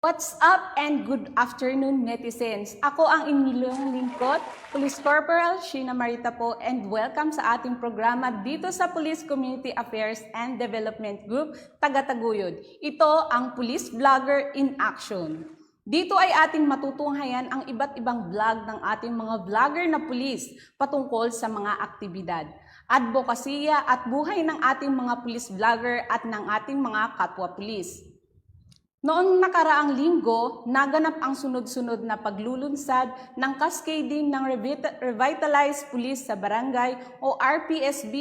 What's up and good afternoon netizens? Ako ang inyong lingkod, Police Corporal Sheena Marita po, and welcome sa ating programa dito sa Police Community Affairs and Development Group, Taga-Taguyod. Ito ang Police Vlogger in Action. Dito ay ating matutunghayan ang iba't ibang vlog ng ating mga vlogger na pulis patungkol sa mga aktibidad, advokasya at buhay ng ating mga police vlogger at ng ating mga kapwa-pulis. Noong nakaraang linggo, naganap ang sunod-sunod na paglulunsad ng cascading ng Revitalized Police sa Barangay o RPSB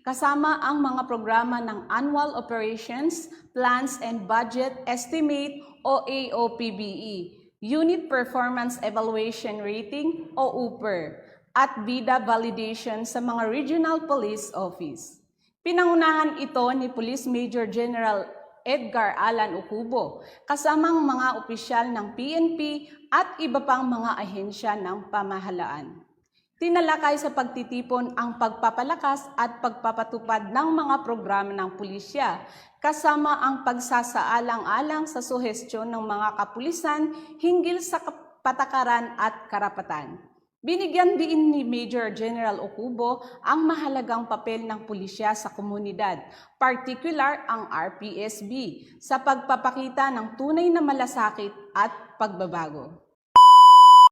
kasama ang mga programa ng Annual Operations, Plans and Budget Estimate o AOPBE, Unit Performance Evaluation Rating o UPER, at BIDA Validation sa mga Regional Police Office. Pinangunahan ito ni Police Major General Edgar Alan Ucubo, kasamang mga opisyal ng PNP at iba pang mga ahensya ng pamahalaan. Tinalakay sa pagtitipon ang pagpapalakas at pagpapatupad ng mga programa ng pulisya, kasama ang pagsasaalang-alang sa suhestyon ng mga kapulisan hinggil sa patakaran at karapatan. Binigyan din ni Major General Ucubo ang mahalagang papel ng pulisya sa komunidad, partikular ang RPSB, sa pagpapakita ng tunay na malasakit at pagbabago.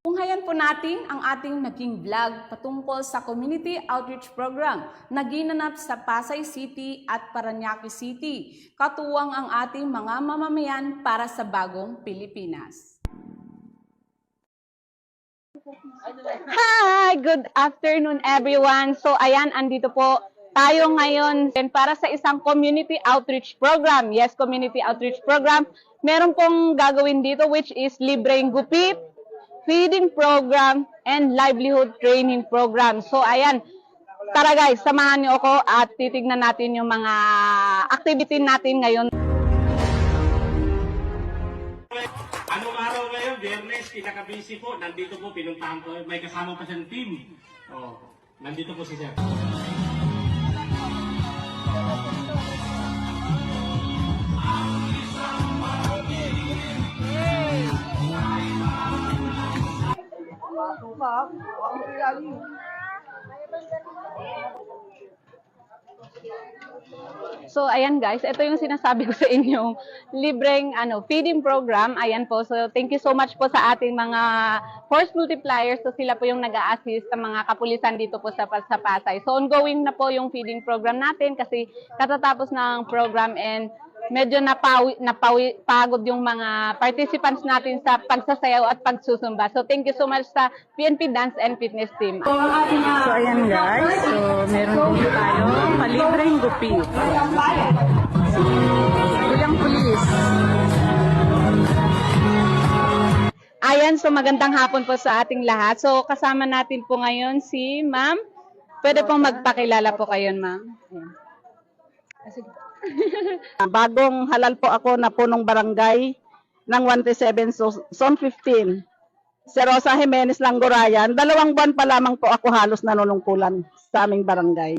Tunghayan po natin ang ating naging vlog patungkol sa Community Outreach Program na ginanap sa Pasay City at Parañaque City, katuwang ang ating mga mamamayan para sa bagong Pilipinas. Hi! Good afternoon everyone. So ayan, andito po tayo ngayon para sa isang community outreach program. Yes, community outreach program. Meron pong gagawin dito which is libreng gupit, feeding program, and livelihood training program. So ayan, tara guys, samahan niyo ako at titignan natin yung mga activity natin ngayon. Anong araw ngayon? Biyernes, pinaka-busy po. Nandito po, pinuntahan ko. May kasama pa siyang team. Oh, nandito po si Sir. So, ayan guys, ito yung sinasabi ko sa inyong libreng feeding program. Ayan po, so thank you so much po sa ating mga force multipliers. So, sila po yung nag-a-assist sa mga kapulisan dito po sa Pasay. So, ongoing na po yung feeding program natin kasi katatapos ng program and medyo napagod yung mga participants natin sa pagsasayaw at pagsusumba. So, thank you so much sa PNP Dance and Fitness Team. So, ayan guys. So, meron din tayo palibreng gupit. Bilang pulis. Ayan, so magandang hapon po sa ating lahat. So, kasama natin po ngayon si Ma'am. Pwede pong magpakilala po kayo, Ma'am. Sige. Bagong halal po ako na punong barangay ng 137 Zone 15. Si Rosa Jimenez Langorayan. 2 buwan pa lamang po ako halos nanunungkulan sa aming barangay.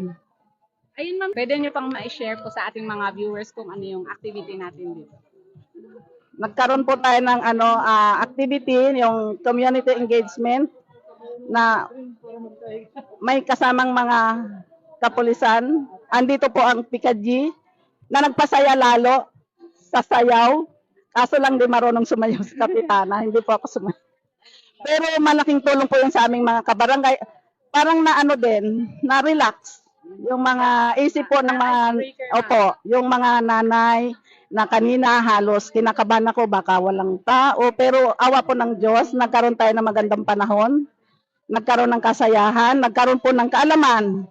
Ayun ma'am, pwede nyo pang ma-share po sa ating mga viewers kung ano yung activity natin dito. Nagkaroon po tayo ng activity, yung community engagement na may kasamang mga kapulisan. Andito po ang Pikadji na nagpasaya lalo sa sayaw. Kaso lang di marunong sumayaw sa kapitana. Hindi po ako sumayaw. Pero malaking tulong po yun sa aming mga kabarangay. Parang na-relax. Yung mga isip po ng mga, yung mga nanay na kanina halos kinakabahan ako baka walang tao. Pero awa po ng Diyos, nagkaroon tayo ng magandang panahon. Nagkaroon ng kasayahan, nagkaroon po ng kaalaman.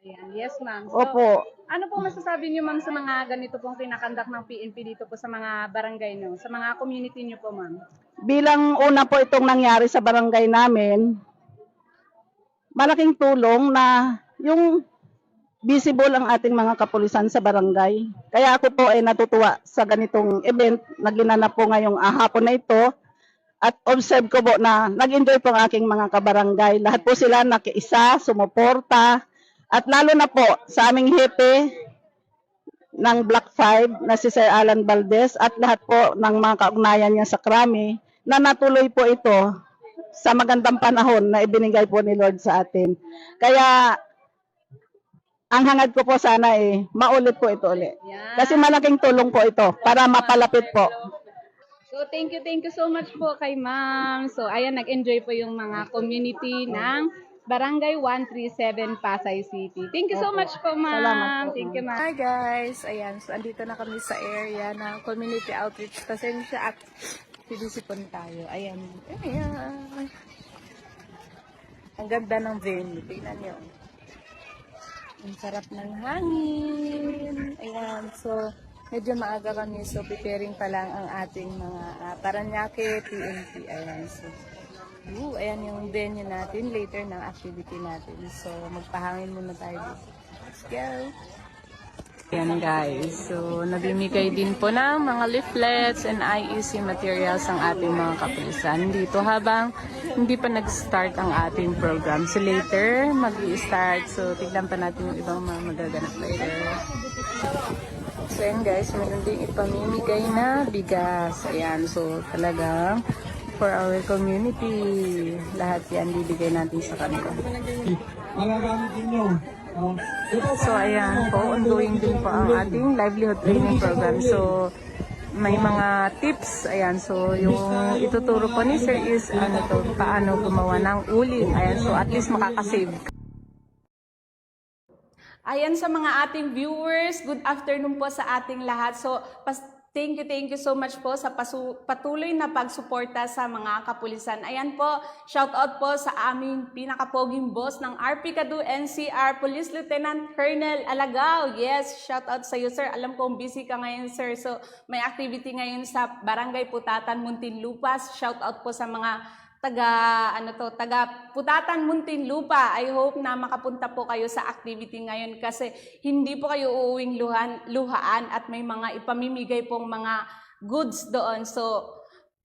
Ayan, yes ma'am. So, Opo. ano po masasabi niyo ma'am sa mga ganito pong kinakandak ng PNP dito po sa mga barangay nyo, sa mga community niyo po ma'am? Bilang una po itong nangyari sa barangay namin, malaking tulong na yung visible ang ating mga kapulisan sa barangay. Kaya ako po ay natutuwa sa ganitong event na ginanap po ngayong hapon na ito. At observe ko po na nag-enjoy po ang aking mga kabarangay. Lahat po sila nakiisa, sumuporta. At lalo na po sa aming hepe ng Block 5 na si Sir Alan Valdez at lahat po ng mga kaugnayan niya sa krami na natuloy po ito sa magandang panahon na ibinigay po ni Lord sa atin. Kaya ang hangad ko po sana maulit po ito ulit. Kasi malaking tulong po ito para mapalapit po. So, thank you so much po kay ma'am. So, ayan, nag-enjoy po yung mga community ng Barangay 137 Pasay City. Thank you so much po, ma'am. Salamat po, Thank you, ma'am. Hi guys! Ayan, so andito na kami sa area ng community outreach. Pasensya at sinisipon tayo. Ayan. Ayan. Ang ganda ng venue. Tingnan nyo. Ang sarap ng hangin. Ayan. So, medyo maaga kami. So, preparing pa lang ang ating mga Paranaque TNT. Ayan. So, ayan yung venue natin. Later ng activity natin. So, magpahangin muna tayo dito. Let's go! Ayan guys, so nabimigay din po ng mga leaflets and IEC materials ang ating mga kapulisan dito habang hindi pa nag-start ang ating program. So later, mag-i-start. So tignan pa natin yung ibang mga magaganap later. So ayan guys, meron din ipamimigay na bigas. Ayan, so talagang for our community, lahat yan bibigay natin sa kanila. So ayan po, ongoing din po ang ating livelihood training program. So may mga tips, ayan, so yung ituturo po ni Sir is paano gumawa ng uling. Ayan, so at least makakasave. Ayan sa mga ating viewers, good afternoon po sa ating lahat. So thank you so much po sa patuloy na pagsuporta sa mga kapulisan. Ayan po, shout out po sa aming pinakapoging boss ng RP Cadu NCR, Police Lieutenant Colonel Alagao. Yes, shout out sa iyo sir. Alam kong busy ka ngayon sir. So may activity ngayon sa Barangay Putatan, Muntinlupa. Shout out po sa mga taga Putatan, Muntinlupa. I hope na makapunta po kayo sa activity ngayon kasi hindi po kayo uuwing luhaan at may mga ipamimigay pong mga goods doon. So,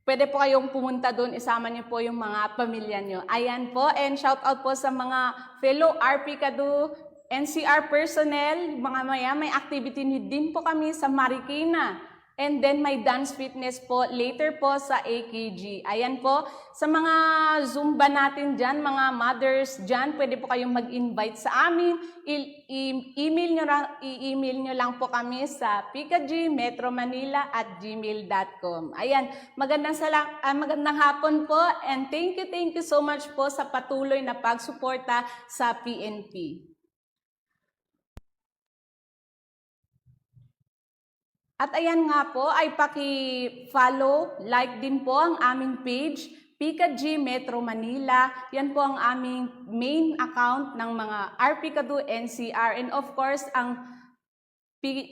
pwede po kayong pumunta doon, isama niyo po yung mga pamilya niyo. Ayan po, and shout out po sa mga fellow RP Cadu NCR personnel. Mga may activity din po kami sa Marikina. And then may dance fitness po later po sa AKG. Ayan po, sa mga Zumba natin dyan, mga mothers dyan, pwede po kayong mag-invite sa amin. I-email nyo lang po kami sa pikagmetromanila@gmail.com. Ayan, magandang hapon po and thank you so much po sa patuloy na pagsuporta sa PNP. At ayan nga po, ay paki-follow, like din po ang aming page, PKG Metro Manila. Yan po ang aming main account ng mga RP Cadu NCR. And of course, ang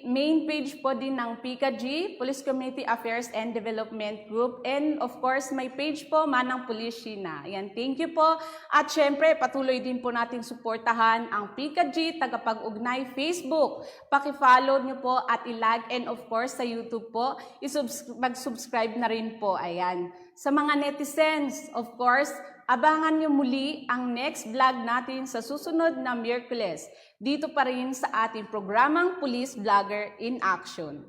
main page po din ng PKG, Police Community Affairs and Development Group. And of course, may page po, Manang Pulisina. Ayan, thank you po. At syempre, patuloy din po natin suportahan ang PKG Tagapag-Ugnay Facebook. Paki-follow nyo po at i-like, and of course, sa YouTube po, mag-subscribe na rin po. Ayan. Sa mga netizens, of course, abangan nyo muli ang next vlog natin sa susunod na Miyerkules. Dito pa rin sa ating programang Police Vlogger in Action.